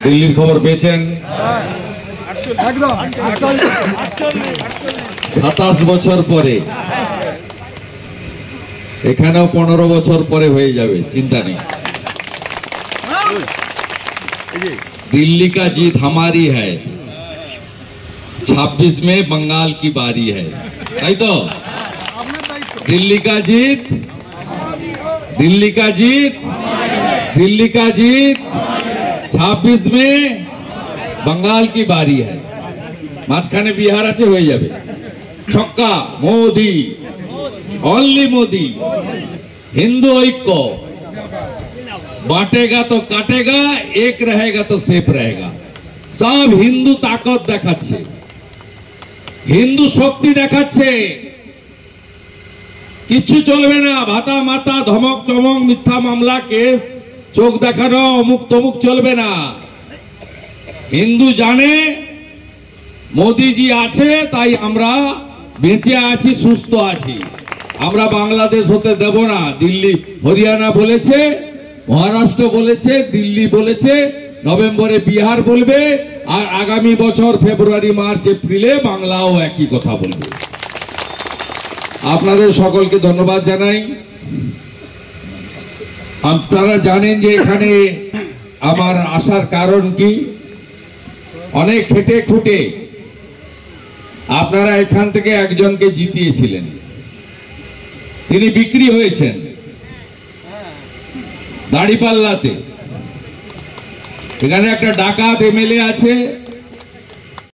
দিল্লির খবর পেয়েছেন? 27 বছর পরে, এখানেও 15 বছর পরে হয়ে যাবে, চিন্তা নেই। दिल्ली का जीत हमारी है, 26 में बंगाल की बारी है, नहीं तो? दिल्ली का जीत, दिल्ली का जीत, दिल्ली का जीत, 26 में बंगाल की बारी है। মাঝখানে বিহার আছে, হয়ে যাবে। ছক্কা মোদি, ओनली मोदी। हिंदू ऐक्य, बांटेगा तो काटेगा, एक रहेगा तो सेफ रहेगा। सब हिंदू ताकत देखाচ্ছে, हिंदू शक्ति देखाচ্ছে। কিছু চলবে না, ভাতা মাতা ধমক চমক মিথ্যা মামলা কেস চোখ দেখানো অমুক তমুক চলবে না। হিন্দু জানে মোদিজি আছে, তাই আমরা বেঁচে আছি, সুস্থ আছি। আমরা বাংলাদেশ হতে দেব না। দিল্লি হরিয়ানা বলেছে, মহারাষ্ট্র বলেছে, দিল্লি বলেছে, নভেম্বরে বিহার বলবে, আর আগামী বছর ফেব্রুয়ারি মার্চ এপ্রিলে বাংলাও একই কথা বলবে। আপনাদের সকলকে ধন্যবাদ জানাই। আপনারা জানেন যে এখানে আমার আসার কারণ কি। অনেক খেটে খুঁটে আপনারা এখান থেকে একজনকে জিতিয়েছিলেন, তিনি বিক্রি হয়েছেন দাঁড়িপাল্লাতে। এখানে একটা ডাকাত এমএলএ আছে,